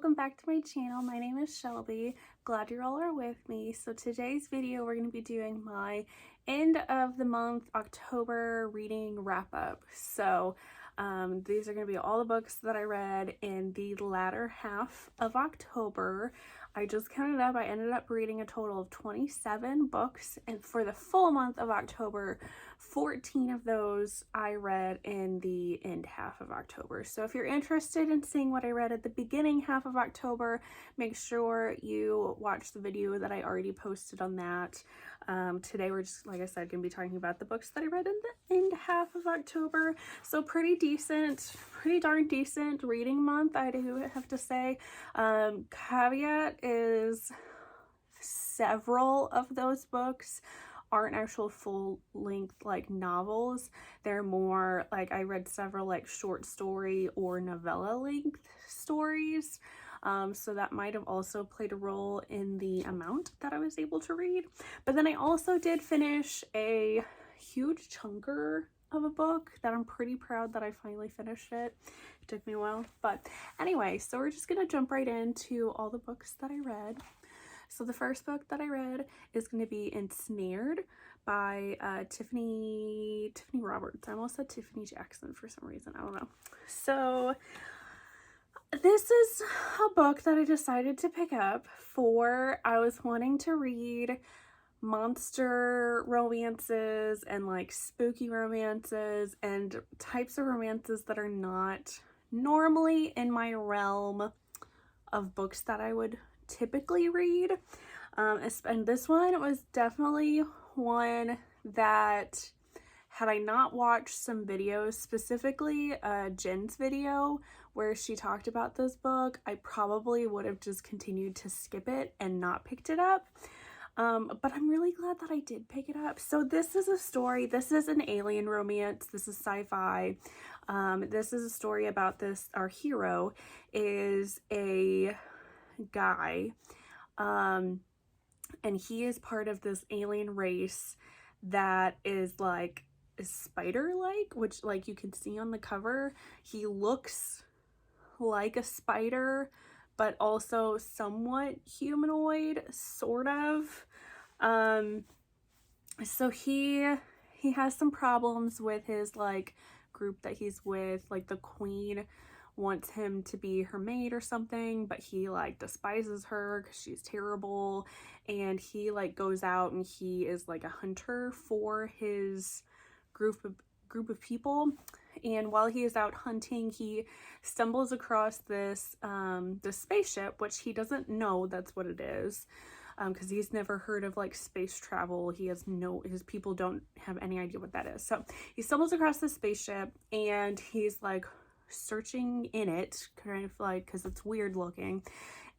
welcome back to my channel. My name is Shelby. Glad you all are with me. So today's video we're going to be doing my end of the month October reading wrap up. So these are going to be all the books that I read in the latter half of October. I just counted up. I ended up reading a total of 27 books, and for the full month of October, 14 of those I read in the end half of October. So if you're interested in seeing what I read at the beginning half of October, make sure you watch the video that I already posted on that. Today we're just, like I said, going to be talking about the books that I read in the end half of October. So pretty darn decent reading month, I do have to say. Caveat is several of those books aren't actual full-length like novels. They're more like, I read several like short story or novella length stories. So that might have also played a role in the amount that I was able to read. But then I also did finish a huge chunker of a book that I'm pretty proud that I finally finished it. It took me a while, but anyway, so we're just gonna jump right into all the books that I read. So the first book that I read is going to be Ensnared by Tiffany Roberts. I almost said Tiffany Jackson for some reason. I don't know. So this is a book that I decided to pick up I was wanting to read monster romances and like spooky romances and types of romances that are not normally in my realm of books that I would typically read. And this one was definitely one that, had I not watched some videos, specifically Jen's video where she talked about this book, I probably would have just continued to skip it and not picked it up. But I'm really glad that I did pick it up. So this is a story, this is an alien romance, this is sci-fi. This is a story about our hero is a guy, and he is part of this alien race that is like spider-like, which like you can see on the cover, he looks like a spider but also somewhat humanoid, sort of. So he has some problems with his like group that he's with. Like the queen wants him to be her maid or something, but he like despises her because she's terrible, and he like goes out and he is like a hunter for his group of people. And while he is out hunting, he stumbles across this spaceship, which he doesn't know that's what it is, because he's never heard of like space travel. His people don't have any idea what that is. So he stumbles across this spaceship and he's like searching in it, kind of like, because it's weird looking,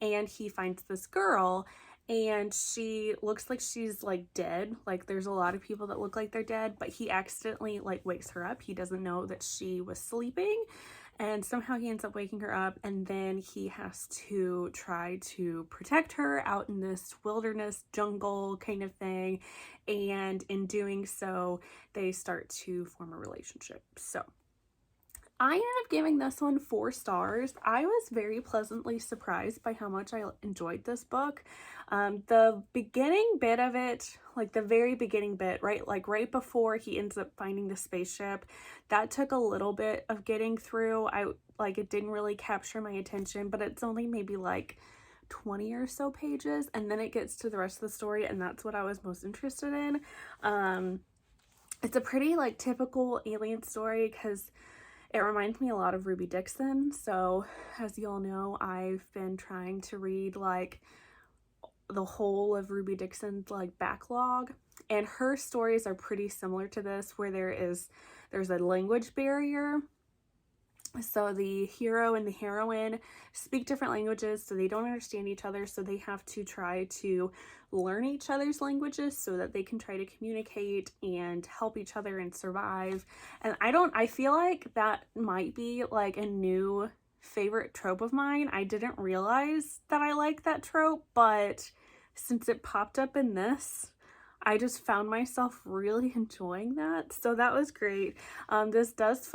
and he finds this girl, and she looks like she's like dead. Like there's a lot of people that look like they're dead, but he accidentally like wakes her up. He doesn't know that she was sleeping, and somehow he ends up waking her up, and then he has to try to protect her out in this wilderness jungle kind of thing, and in doing so they start to form a relationship. So I ended up giving this one 4 stars. I was very pleasantly surprised by how much I enjoyed this book. The beginning bit of it, like the very beginning bit, right before he ends up finding the spaceship, that took a little bit of getting through. It didn't really capture my attention, but it's only maybe like 20 or so pages, and then it gets to the rest of the story, and that's what I was most interested in. It's a pretty like typical alien story because it reminds me a lot of Ruby Dixon. So as you all know, I've been trying to read like the whole of Ruby Dixon's like backlog, and her stories are pretty similar to this, where there's a language barrier. So the hero and the heroine speak different languages, so they don't understand each other, so they have to try to learn each other's languages so that they can try to communicate and help each other and survive. And I feel like that might be like a new favorite trope of mine. I didn't realize that I like that trope, but since it popped up in this, I just found myself really enjoying that. So that was great. This does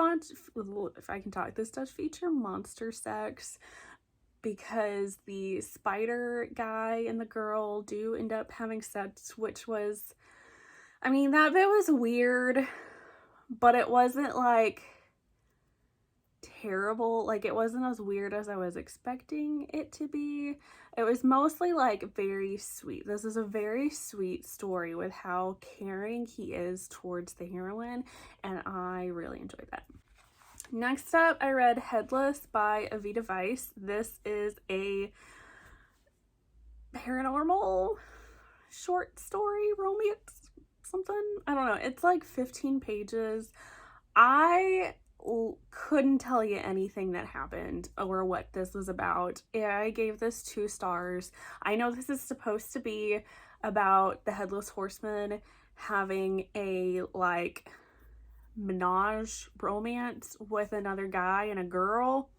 feature monster sex, because the spider guy and the girl do end up having sex, which was, I mean, that bit was weird, but it wasn't like terrible. Like, it wasn't as weird as I was expecting it to be. It was mostly like very sweet. This is a very sweet story with how caring he is towards the heroine, and I really enjoyed that. Next up, I read Headless by Avita Weiss. This is a paranormal short story romance something. I don't know. It's like 15 pages. I couldn't tell you anything that happened or what this was about. I gave this 2 stars. I know this is supposed to be about the Headless Horseman having a like menage romance with another guy and a girl,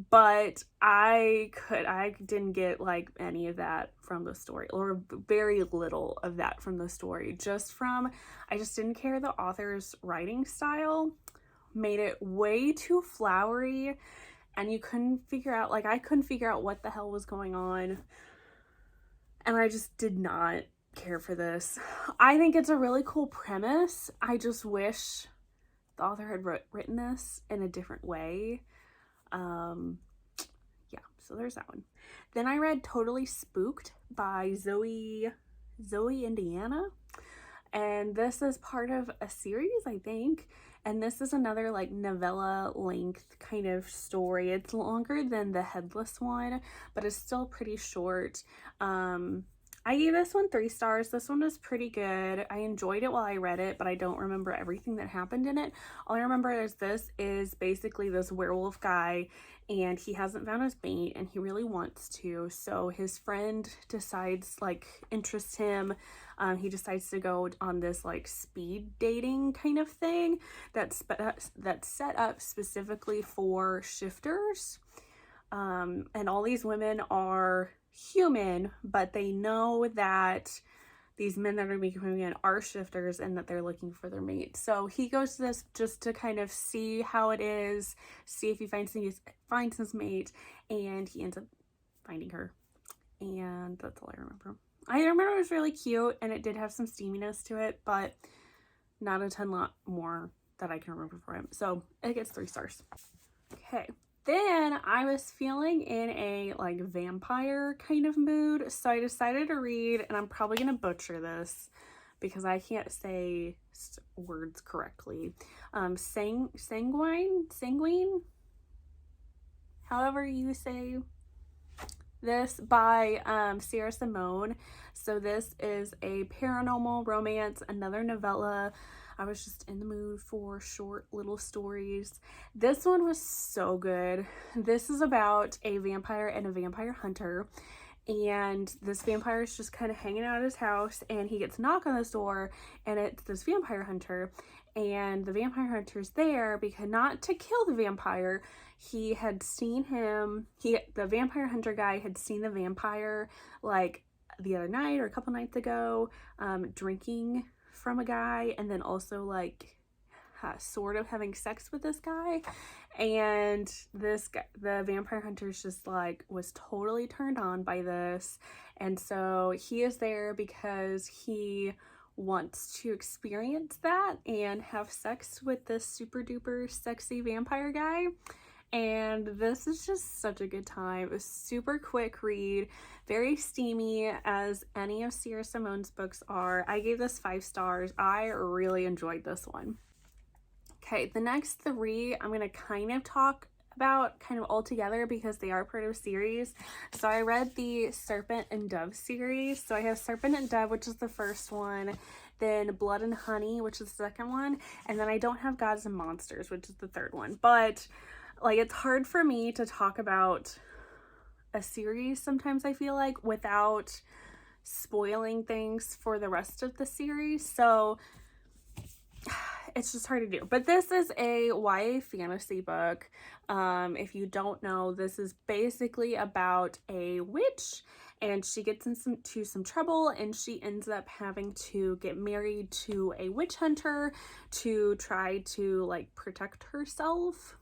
but I didn't get like any of that from the story, or very little of that from the story. I just didn't care. The author's writing style made it way too flowery, and I couldn't figure out what the hell was going on, and I just did not care for this. I think it's a really cool premise. I just wish the author had written this in a different way. Yeah, so there's that one. Then I read Totally Spooked by Zoe Indiana, and this is part of a series, I think, and this is another like novella length kind of story. It's longer than the Headless one, but it's still pretty short. I gave this one 3 stars. This one was pretty good. I enjoyed it while I read it, but I don't remember everything that happened in it. All I remember is this is basically this werewolf guy, and he hasn't found his mate, and he really wants to. So his friend decides, like, interests him. He decides to go on this like speed dating kind of thing that's set up specifically for shifters. And all these women are human, but they know that these men that are becoming in are shifters and that they're looking for their mate. So he goes to this just to kind of see how it is, see if he finds his mate, and he ends up finding her. And that's all I remember. I remember it was really cute, and it did have some steaminess to it, but not a lot more that I can remember for him. So it gets 3 stars. Okay. Then I was feeling in a like vampire kind of mood, so I decided to read, and I'm probably going to butcher this because I can't say words correctly. Sanguine, however you say this, by Sierra Simone. So this is a paranormal romance, another novella. I was just in the mood for short little stories. This one was so good. This is about a vampire and a vampire hunter, and this vampire is just kind of hanging out at his house, and he gets a knock on this door, and it's this vampire hunter, and the vampire hunter's there because not to kill the vampire. He had seen him, the vampire hunter guy had seen the vampire like the other night or a couple nights ago, drinking from a guy, and then also like sort of having sex with this guy, and this guy, the vampire hunter's just like was totally turned on by this, and so he is there because he wants to experience that and have sex with this super duper sexy vampire guy. And this is just such a good time. It was super quick read, very steamy, as any of Sierra Simone's books are. I gave this 5 stars. I really enjoyed this one. Okay, the next 3 I'm going to kind of talk about kind of all together because they are part of a series. So I read the Serpent and Dove series. So I have Serpent and Dove, which is the first one, then Blood and Honey, which is the second one, and then I don't have Gods and Monsters, which is the third one. But like, it's hard for me to talk about a series sometimes, I feel like, without spoiling things for the rest of the series. So it's just hard to do. But this is a YA fantasy book. If you don't know, this is basically about a witch, and she gets into some trouble, and she ends up having to get married to a witch hunter to try to like protect herself.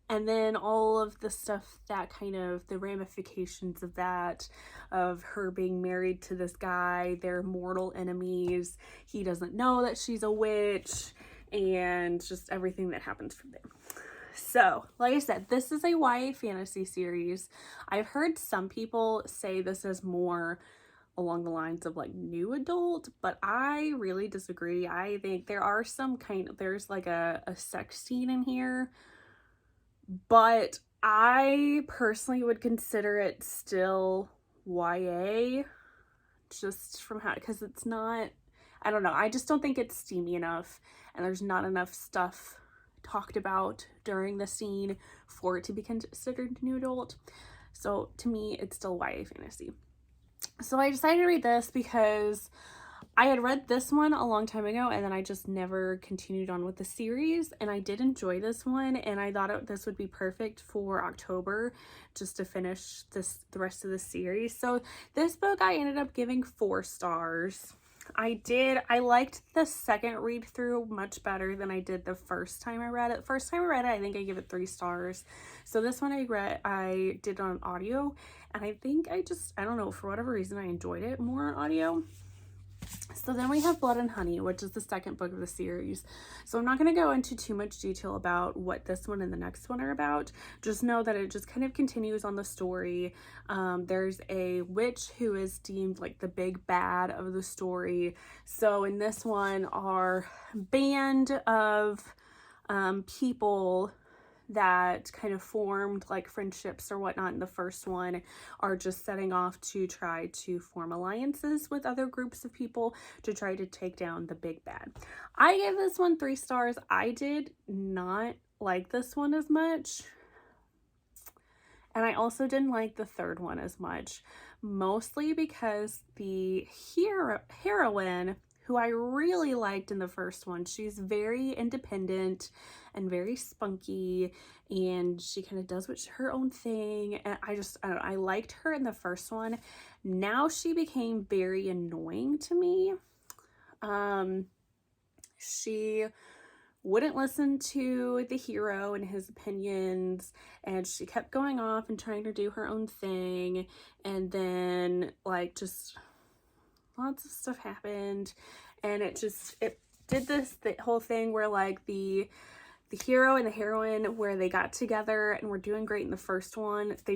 And then all of the stuff that kind of the ramifications of that, of her being married to this guy, they're mortal enemies. He doesn't know that she's a witch, and just everything that happens from there. So, like I said, this is a YA fantasy series. I've heard some people say this is more along the lines of like new adult, but I really disagree. I think there are some there's like a sex scene in here, but I personally would consider it still YA, just from how, because it's not, I don't know, I just don't think it's steamy enough, and there's not enough stuff talked about during the scene for it to be considered new adult. So to me, it's still YA fantasy. So I decided to read this because I had read this one a long time ago, and then I just never continued on with the series, and I did enjoy this one, and I thought this would be perfect for October, just to finish the rest of the series. So this book I ended up giving 4 stars. I liked the second read through much better than I did the first time I read it. First time I read it, I think I gave it 3 stars. So this one I did on audio, and I think I don't know, for whatever reason I enjoyed it more on audio. So then we have Blood and Honey, which is the second book of the series. So I'm not going to go into too much detail about what this one and the next one are about. Just know that it just kind of continues on the story. There's a witch who is deemed like the big bad of the story. So in this one, our band of people that kind of formed like friendships or whatnot in the first one are just setting off to try to form alliances with other groups of people to try to take down the big bad. I gave this one 3 stars. I did not like this one as much, and I also didn't like the third one as much, mostly because the heroine, who I really liked in the first one, she's very independent and very spunky, and she kind of does her own thing, and I don't know, I liked her in the first one. Now she became very annoying to me. She wouldn't listen to the hero and his opinions, and she kept going off and trying to do her own thing, and then like just lots of stuff happened, and it did the whole thing where like the hero and the heroine, where they got together and were doing great in the first one, the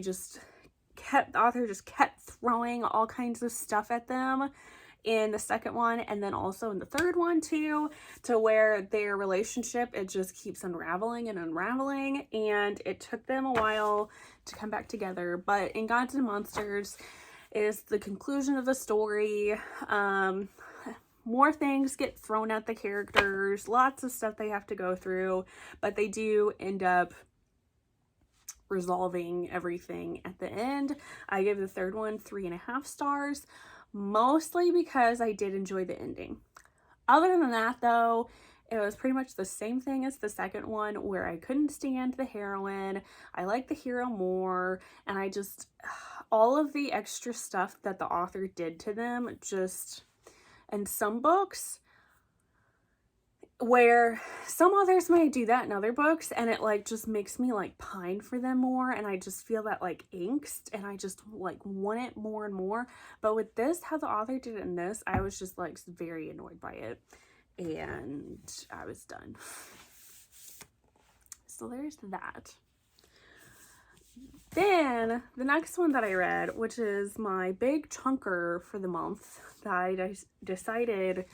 author just kept throwing all kinds of stuff at them in the second one, and then also in the third one too, to where their relationship, it just keeps unraveling and unraveling, and it took them a while to come back together. But in Gods and Monsters is the conclusion of the story. More things get thrown at the characters, lots of stuff they have to go through, but they do end up resolving everything at the end. I give the third one 3.5 stars, mostly because I did enjoy the ending. Other than that though, it was pretty much the same thing as the second one, where I couldn't stand the heroine. I like the hero more, and all of the extra stuff that the author did to them, just, in some books, where some authors might do that in other books, and it like just makes me like pine for them more, and I just feel that like angst, and I just like want it more and more. But with this, how the author did it in this, I was just like very annoyed by it, and I was done. So there's that. Then the next one that I read, which is my big chunker for the month, that I decided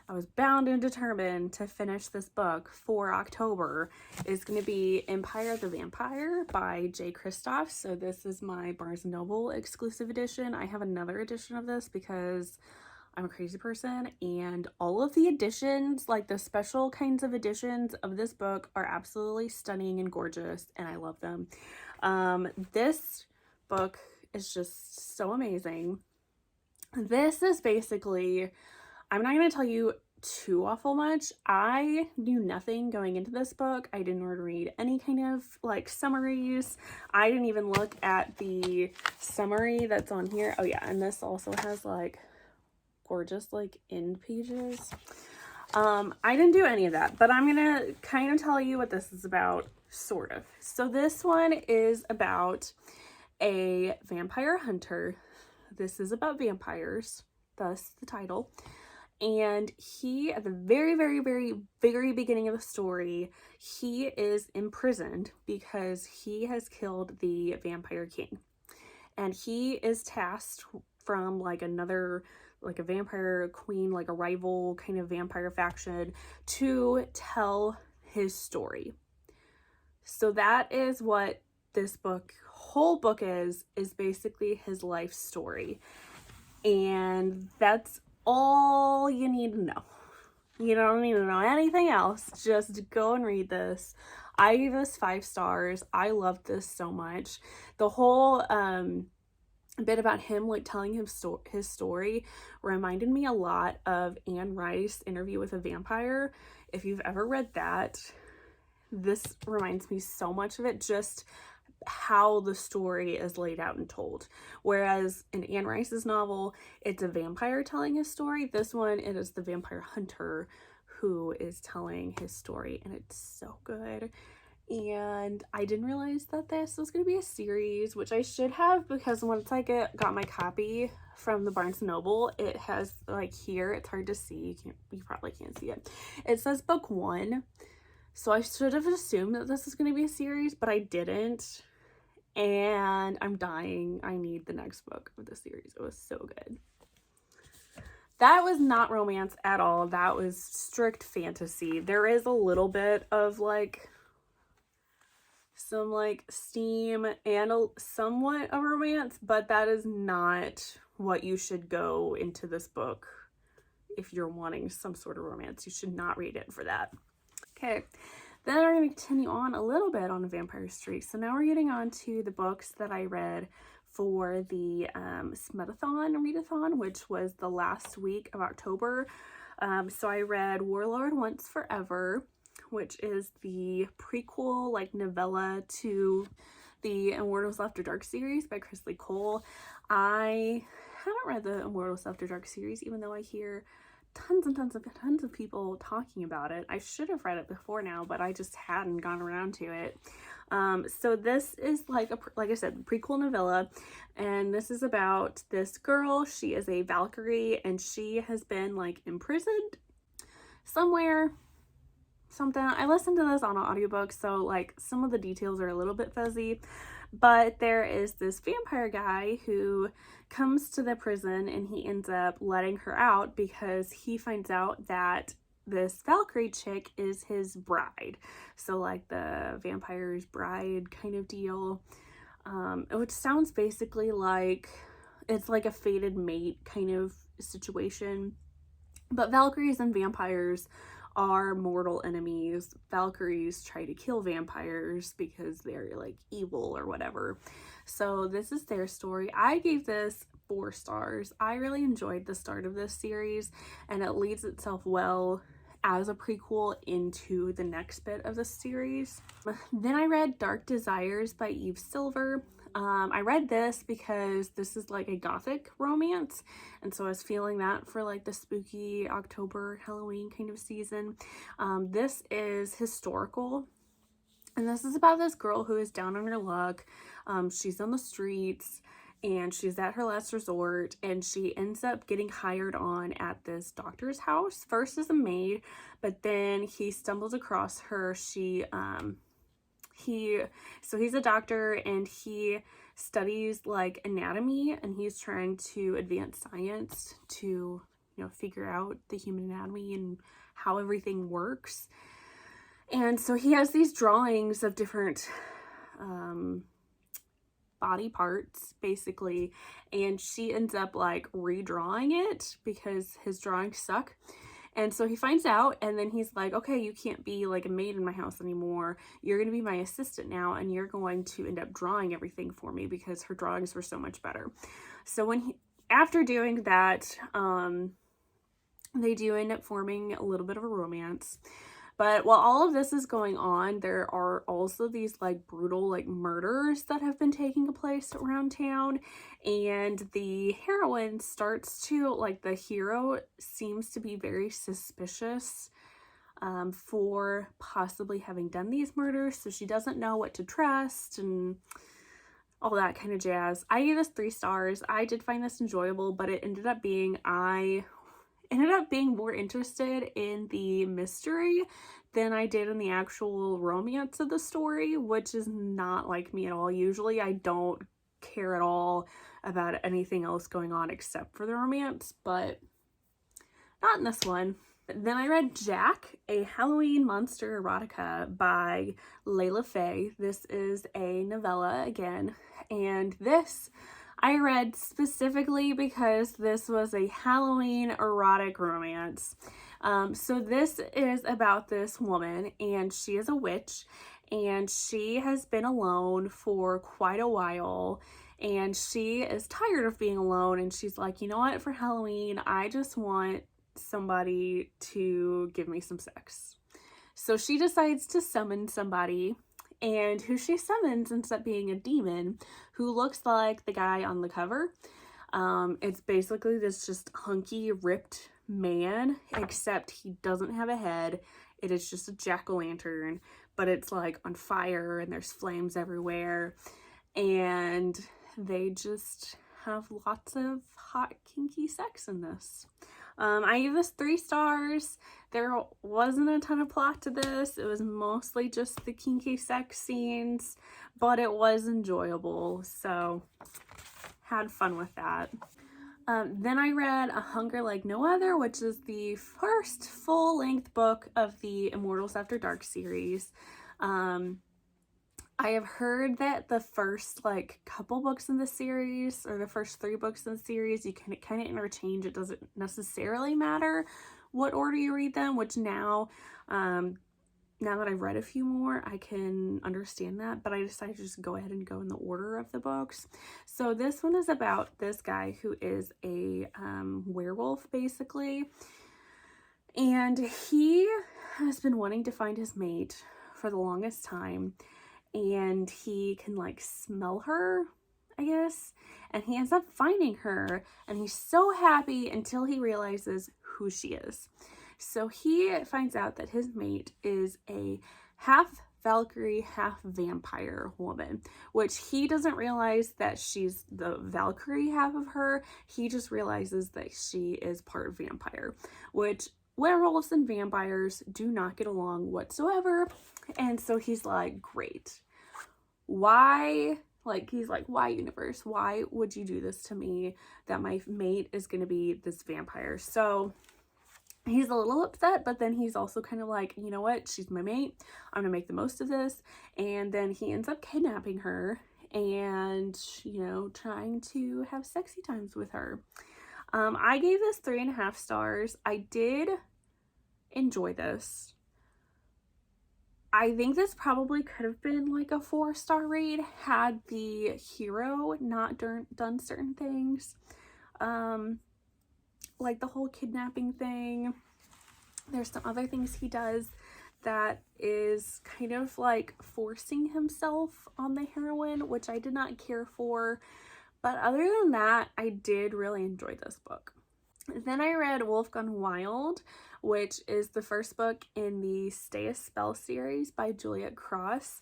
I was bound and determined to finish this book for October, is going to be Empire of the Vampire by J. Kristoff. So this is my Barnes & Noble exclusive edition. I have another edition of this because I'm a crazy person, and all of the editions, like the special kinds of editions of this book, are absolutely stunning and gorgeous, and I love them. This book is just so amazing. This is basically, I'm not going to tell you too awful much. I knew nothing going into this book. I didn't read any kind of like summaries. I didn't even look at the summary that's on here. Oh yeah, and this also has like gorgeous like end pages. I didn't do any of that, but I'm gonna kind of tell you what this is about. sort of. So this one is about a vampire hunter. This is about vampires, thus the title. And he, at the very, very, very, very beginning of the story, he is imprisoned because he has killed the vampire king. And he is tasked from like another, like a vampire queen, like a rival kind of vampire faction, to tell his story. So that is what this whole book is basically his life story. And that's all you need to know. You don't need to know anything else. Just go and read this. I gave this 5 stars. I loved this so much. The whole bit about him like telling his story reminded me a lot of Anne Rice's Interview with a Vampire. If you've ever read that, this reminds me so much of it, just how the story is laid out and told. Whereas in Anne Rice's novel, it's a vampire telling his story. This one, it is the vampire hunter who is telling his story, and it's so good. And I didn't realize that this was going to be a series, which I should have, because once I got my copy from the Barnes & Noble, it has, like, here, it's hard to see, you probably can't see it. It says book 1, so I should have assumed that this is going to be a series, but I didn't. And I'm dying. I need the next book of the series. It was so good. That was not romance at all. That was strict fantasy. There is a little bit of like some like steam and somewhat of romance, but that is not what you should go into this book. If you're wanting some sort of romance, you should not read it for that. Okay. Then we're going to continue on a little bit on a vampire streak. So now we're getting on to the books that I read for the Smetathon readathon, which was the last week of October. So I read Warlord Once Forever, which is the prequel like novella to the Immortals After Dark series by Chris Lee Cole. I haven't read the Immortals After Dark series, even though I hear tons of people talking about it. I should have read it before now, but I just hadn't gone around to it. So this is like I said, prequel novella, and this is about this girl. She is a Valkyrie, and she has been like imprisoned somewhere. Something. I listened to this on an audiobook, so like some of the details are a little bit fuzzy, but there is this vampire guy who comes to the prison, and he ends up letting her out because he finds out that this Valkyrie chick is his bride. So like the vampire's bride kind of deal, which sounds basically like it's like a fated mate kind of situation. But Valkyries and vampires are mortal enemies. Valkyries try to kill vampires because they're like evil or whatever. So this is their story. I gave this 4 stars. I really enjoyed the start of this series, and it leads itself well as a prequel into the next bit of the series. Then I read Dark Desires by Eve Silver. I read this because this is like a gothic romance, and so I was feeling that for like the spooky October Halloween kind of season. This is historical, and this is about this girl who is down on her luck. She's on the streets, and she's at her last resort, and she ends up getting hired on at this doctor's house, first as a maid, but then he stumbles across her. He's a doctor, and he studies like anatomy, and he's trying to advance science to, you know, figure out the human anatomy and how everything works. And so he has these drawings of different body parts basically, and she ends up like redrawing it because his drawings suck. And so he finds out, and then he's like, okay, you can't be like a maid in my house anymore. You're going to be my assistant now, and you're going to end up drawing everything for me because her drawings were so much better. So after doing that, they do end up forming a little bit of a romance. But while all of this is going on, there are also these like brutal like murders that have been taking place around town, and the heroine starts to, like, the hero seems to be very suspicious for possibly having done these murders, so she doesn't know what to trust and all that kind of jazz. I gave this 3 stars. I did find this enjoyable, but it ended up being, I ended up being more interested in the mystery than I did in the actual romance of the story, which is not like me at all. Usually I don't care at all about anything else going on except for the romance, but not in this one. Then I read Jack, a Halloween monster erotica by Layla Faye. This is a novella again, and this I read specifically because this was a Halloween erotic romance. So this is about this woman, and she is a witch, and she has been alone for quite a while, and she is tired of being alone, and she's like, you know what, for Halloween, I just want somebody to give me some sex. So she decides to summon somebody, and who she summons ends up being a demon who looks like the guy on the cover. It's basically this just hunky, ripped man, except he doesn't have a head. It is just a jack-o'-lantern, but it's like on fire and there's flames everywhere, and they just have lots of hot, kinky sex in this. I gave this 3 stars. There wasn't a ton of plot to this. It was mostly just the kinky sex scenes, but it was enjoyable, so had fun with that. Then I read A Hunger Like No Other, which is the first full-length book of the Immortals After Dark series. I have heard that the first couple books in the series, or the first 3 books in the series, you can kind of interchange. It doesn't necessarily matter what order you read them, which now that I've read a few more, I can understand that, but I decided to just go ahead and go in the order of the books. So this one is about this guy who is a werewolf, basically, and he has been wanting to find his mate for the longest time, and he can smell her, I guess, and he ends up finding her, and he's so happy until he realizes who she is. So he finds out that his mate is a half Valkyrie, half vampire woman, which he doesn't realize that she's the Valkyrie half of her. He just realizes that she is part vampire, which werewolves and vampires do not get along whatsoever. And so he's like, great. Why? He's like, why, universe? Why would you do this to me, that my mate is going to be this vampire? So he's a little upset, but then he's also kind of like, you know what? She's my mate. I'm going to make the most of this. And then he ends up kidnapping her and, trying to have sexy times with her. I gave this 3.5 stars. I did enjoy this. I think this probably could have been a 4-star read had the hero not done certain things. Like the whole kidnapping thing. There's some other things he does that is kind of forcing himself on the heroine, which I did not care for. But other than that, I did really enjoy this book. Then I read Wolfgang Wild, which is the first book in the Stay a Spell series by Juliet Cross.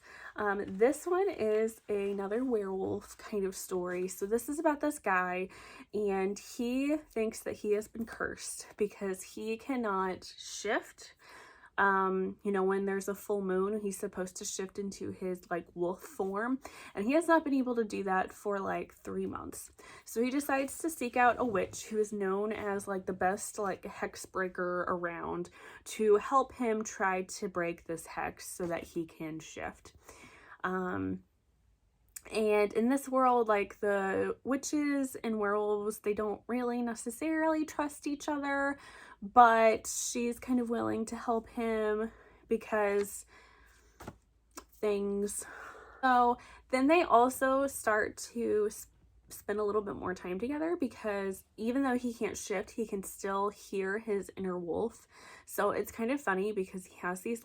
This one is another werewolf kind of story. So this is about this guy, and he thinks that he has been cursed because he cannot shift. When there's a full moon, he's supposed to shift into his wolf form, and he has not been able to do that for 3 months. So he decides to seek out a witch who is known as the best hex breaker around, to help him try to break this hex so that he can shift. And in this world, the witches and werewolves, they don't really necessarily trust each other, but she's kind of willing to help him because things. So then they also start to spend a little bit more time together, because even though he can't shift, he can still hear his inner wolf. So it's kind of funny because he has these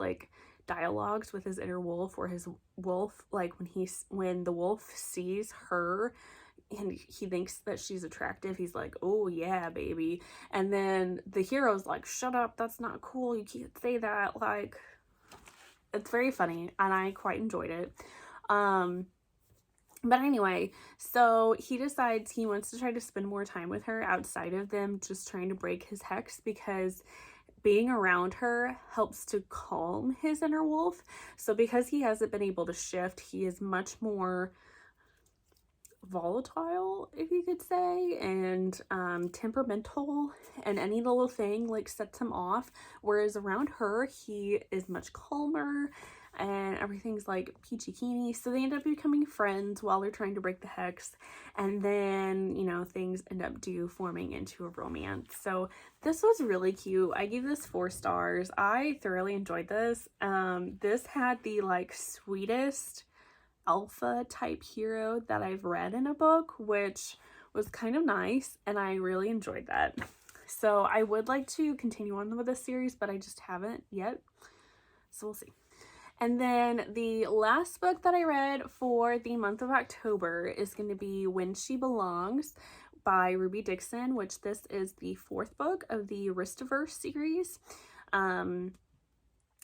dialogues with his inner wolf, where his wolf, when the wolf sees her, and he thinks that she's attractive. He's like, oh yeah, baby. And then the hero's like, shut up, that's not cool, you can't say that. Like, it's very funny, and I quite enjoyed it. But anyway, so he decides he wants to try to spend more time with her outside of them just trying to break his hex, because being around her helps to calm his inner wolf. So because he hasn't been able to shift, he is much more volatile, if you could say, and temperamental, and any little thing like sets him off, whereas around her he is much calmer and everything's like peachy keen. So they end up becoming friends while they're trying to break the hex, and then, you know, things end up forming into a romance. So this was really cute. I gave this 4 stars. I thoroughly enjoyed this. This had the like sweetest alpha type hero that I've read in a book, which was kind of nice, and I really enjoyed that. So I would like to continue on with this series, but I just haven't yet, so we'll see. And then the last book that I read for the month of October is going to be When She Belongs by Ruby Dixon, which this is the 4th book of the Ristiverse series. I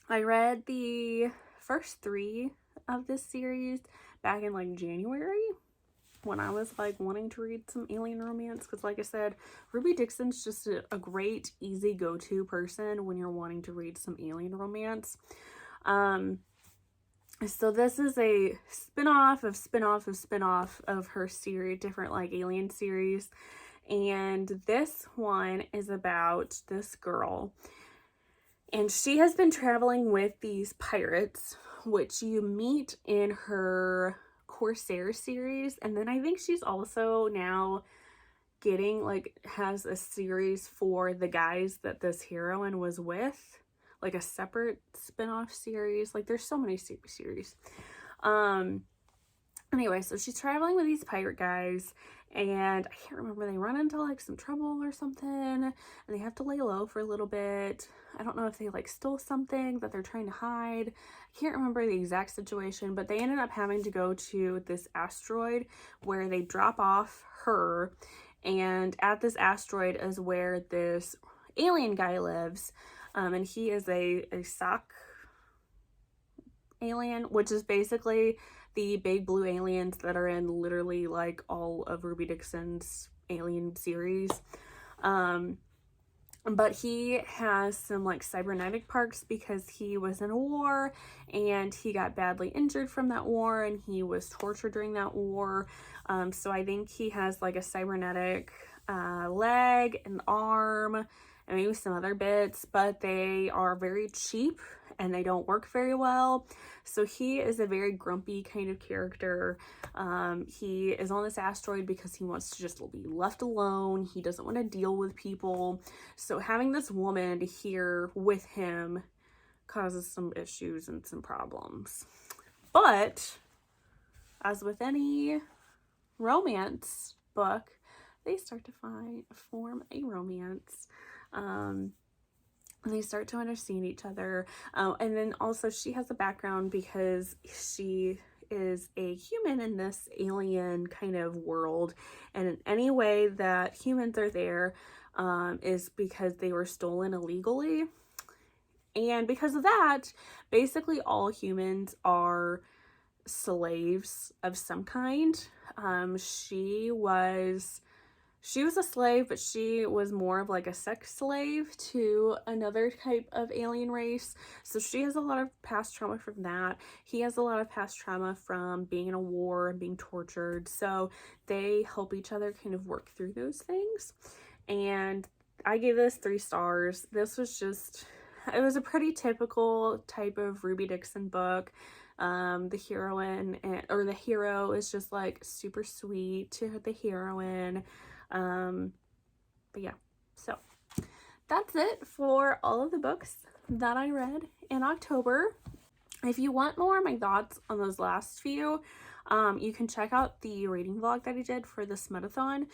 read the first 3 of this series back in like January, when I was like wanting to read some alien romance, because like I said, Ruby Dixon's just a great easy go-to person when you're wanting to read some alien romance. So this is a spin-off of her series, different like alien series, and this one is about this girl, and she has been traveling with these pirates, which you meet in her Corsair series. And then I think she's also now getting like, has a series for the guys that this heroine was with, like a separate spin-off series. Like, there's so many series. Anyway, so she's traveling with these pirate guys, and I can't remember, they run into like some trouble or something, and they have to lay low for a little bit. I don't know if they like stole something that they're trying to hide. I can't remember the exact situation, but they ended up having to go to this asteroid where they drop off her, and at this asteroid is where this alien guy lives, and he is a sock alien, which is basically the big blue aliens that are in literally like all of Ruby Dixon's alien series. But he has some like cybernetic parts because he was in a war and he got badly injured from that war, and he was tortured during that war. So I think he has like a cybernetic leg and arm and maybe some other bits, but they are very cheap and they don't work very well. So he is a very grumpy kind of character. He is on this asteroid because he wants to just be left alone. He doesn't want to deal with people. So having this woman here with him causes some issues and some problems. But as with any romance book, they start to form a romance. And they start to understand each other. And then also she has a background because she is a human in this alien kind of world. And in any way that humans are there is because they were stolen illegally. And because of that, basically all humans are slaves of some kind. She was a slave, but she was more of like a sex slave to another type of alien race. So she has a lot of past trauma from that. He has a lot of past trauma from being in a war and being tortured. So they help each other kind of work through those things. And I gave this 3 stars. This was just, it was a pretty typical type of Ruby Dixon book. The heroine or the hero is just like super sweet to the heroine. But yeah, so that's it for all of the books that I read in October. If you want more of my thoughts on those last few, you can check out the reading vlog that I did for the Smutathon.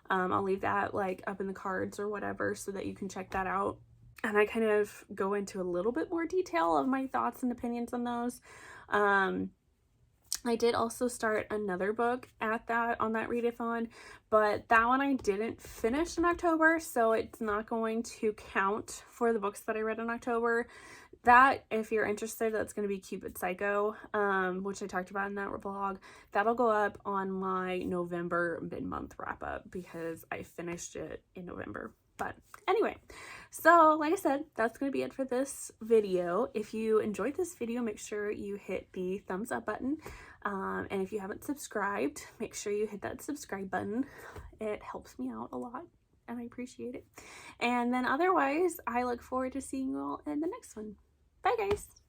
I'll leave that like up in the cards or whatever so that you can check that out. And I kind of go into a little bit more detail of my thoughts and opinions on those. I did also start another book on that readathon, but that one I didn't finish in October, so it's not going to count for the books that I read in October. That, if you're interested, that's going to be Cupid Psycho, which I talked about in that vlog. That'll go up on my November mid-month wrap-up because I finished it in November. But anyway, so like I said, that's going to be it for this video. If you enjoyed this video, make sure you hit the thumbs up button. And if you haven't subscribed, make sure you hit that subscribe button. It helps me out a lot and I appreciate it. And then otherwise, I look forward to seeing you all in the next one. Bye guys!